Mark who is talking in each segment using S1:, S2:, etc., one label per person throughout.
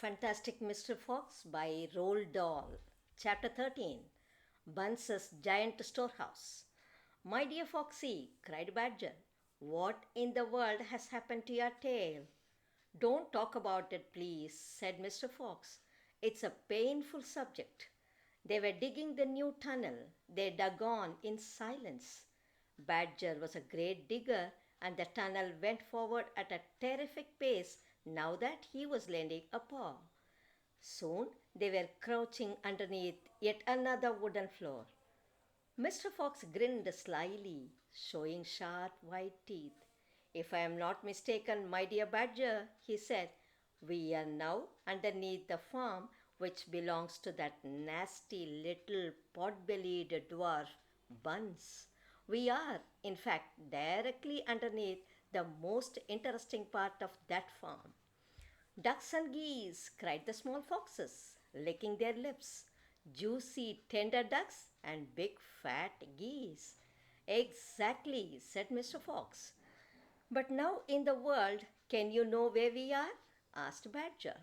S1: Fantastic Mr. Fox by Roald Dahl. Chapter 13. Bunce's Giant Storehouse. My dear Foxy, cried Badger, what in the world has happened to your tail? Don't talk about it, please, said Mr. Fox. It's a painful subject. They were digging the new tunnel. They dug on in silence. Badger was a great digger, and the tunnel went forward at a terrific pace now that he was lending a paw. Soon they were crouching underneath yet another wooden floor. Mr. Fox grinned slyly, showing sharp white teeth. If I am not mistaken, my dear Badger, he said, we are now underneath the farm which belongs to that nasty little pot-bellied dwarf, Buns. We are, in fact, directly underneath the most interesting part of that farm. Ducks and geese, cried the small foxes, licking their lips. Juicy, tender ducks and big fat geese. Exactly, said Mr. Fox. But now in the world, can you know where we are? Asked Badger.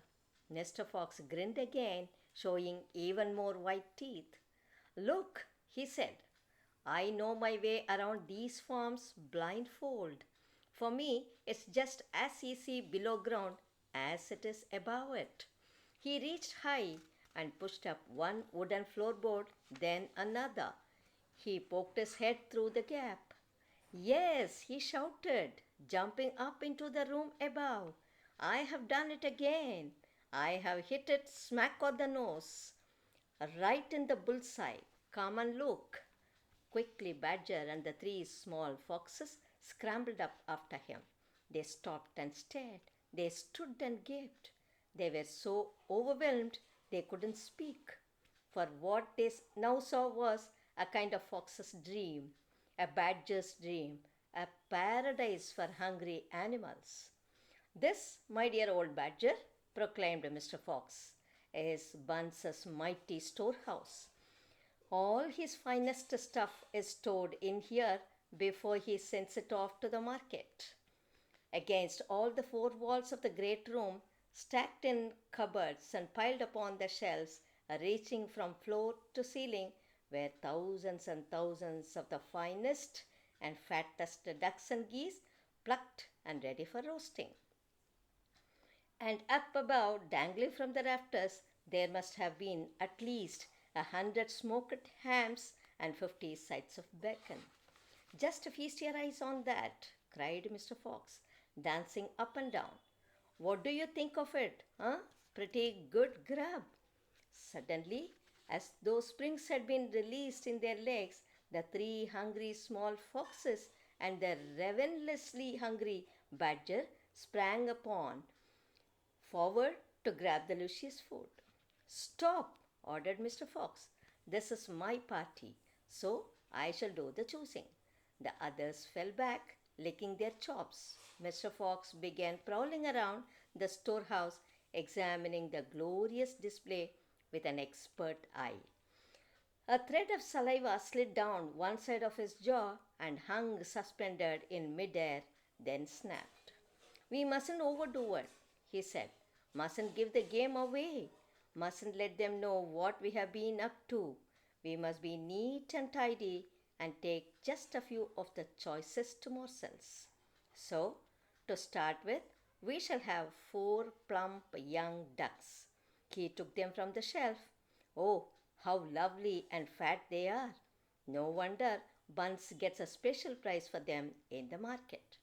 S1: Mr. Fox grinned again, showing even more white teeth. Look, he said, I know my way around these farms blindfold. For me, it's just as easy below ground as it is above it. He reached high and pushed up one wooden floorboard, then another. He poked his head through the gap. Yes, he shouted, jumping up into the room above. I have done it again. I have hit it smack on the nose, right in the bullseye. Come and look. Quickly, Badger and the three small foxes scrambled up after him. They stopped and stared. They stood and gaped. They were so overwhelmed they couldn't speak. For what they now saw was a kind of fox's dream, a badger's dream, a paradise for hungry animals. This, my dear old Badger, proclaimed Mr. Fox, is Bunce's mighty storehouse. All his finest stuff is stored in here before he sends it off to the market. Against all the four walls of the great room, stacked in cupboards and piled upon the shelves, reaching from floor to ceiling, were thousands and thousands of the finest and fattest ducks and geese, plucked and ready for roasting. And up above, dangling from the rafters, there must have been at least 100 smoked hams and 50 sides of bacon. Just feast your eyes on that, cried Mr. Fox, dancing up and down. What do you think of it, huh? Pretty good grub. Suddenly, as though springs had been released in their legs, the three hungry small foxes and the ravenously hungry badger sprang upon forward to grab the luscious food. Stop, ordered Mr. Fox. This is my party, so I shall do the choosing. The others fell back, licking their chops. Mr. Fox began prowling around the storehouse, examining the glorious display with an expert eye. A thread of saliva slid down one side of his jaw and hung suspended in midair, then snapped. We mustn't overdo it, he said. Mustn't give the game away. Mustn't let them know what we have been up to. We must be neat and tidy and take just a few of the choicest morsels. So, to start with, we shall have 4 plump young ducks. He took them from the shelf. Oh, how lovely and fat they are. No wonder Bunce gets a special price for them in the market.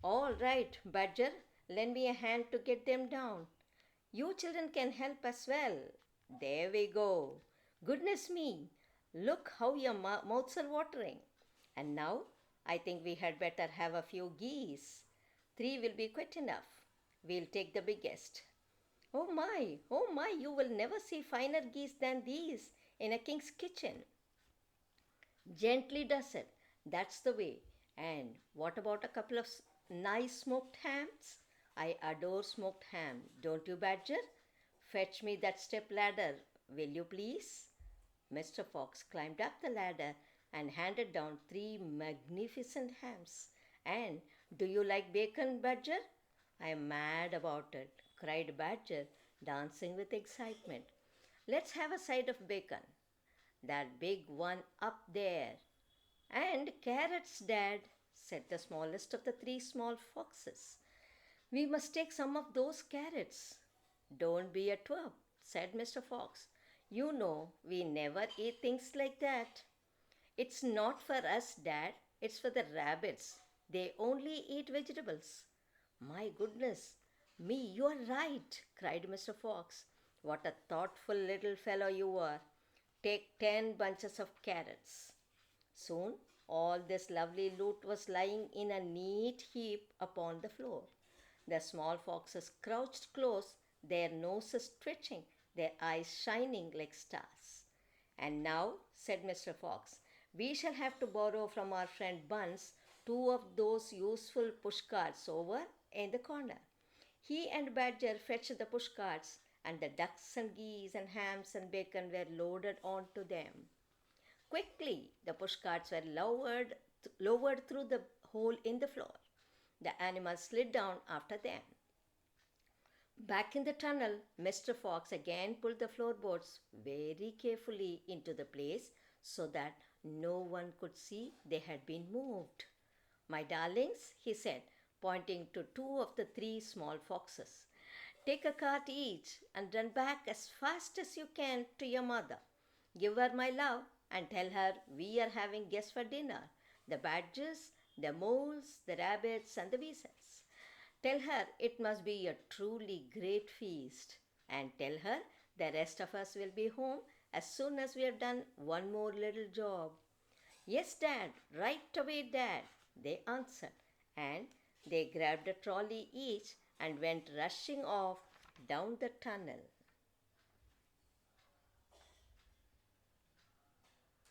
S1: All right, Badger, lend me a hand to get them down. You children can help as well. There we go. Goodness me, look how your mouths are watering. And now I think we had better have a few geese. 3 will be quite enough. We'll take the biggest. Oh my, you will never see finer geese than these in a king's kitchen. Gently does it. That's the way. And what about a couple of nice smoked hams? I adore smoked ham, don't you, Badger? Fetch me that step ladder, will you please? Mr. Fox climbed up the ladder and handed down 3 magnificent hams. And do you like bacon, Badger? I am mad about it, cried Badger, dancing with excitement. Let's have a side of bacon, that big one up there. And carrots, Dad, said the smallest of the three small foxes. We must take some of those carrots. Don't be a twerp, said Mr. Fox. You know we never eat things like that. It's not for us, Dad. It's for the rabbits. They only eat vegetables. My goodness, me, you are right, cried Mr. Fox. What a thoughtful little fellow you are. Take 10 bunches of carrots. Soon all this lovely loot was lying in a neat heap upon the floor. The small foxes crouched close, their noses twitching, their eyes shining like stars. And now, said Mr. Fox, we shall have to borrow from our friend Buns two of those useful push carts over in the corner. He and Badger fetched the push carts, and the ducks and geese and hams and bacon were loaded onto them. Quickly, the push carts were lowered through the hole in the floor. The animals slid down after them. Back in the tunnel, Mr. Fox again pulled the floorboards very carefully into the place so that no one could see they had been moved. My darlings, he said, pointing to two of the three small foxes, take a cart each and run back as fast as you can to your mother. Give her my love and tell her we are having guests for dinner, the badgers, the moles, the rabbits, and the weasels. Tell her it must be a truly great feast, and tell her the rest of us will be home as soon as we have done one more little job. Yes, Dad, right away, Dad, they answered, and they grabbed a trolley each and went rushing off down the tunnel.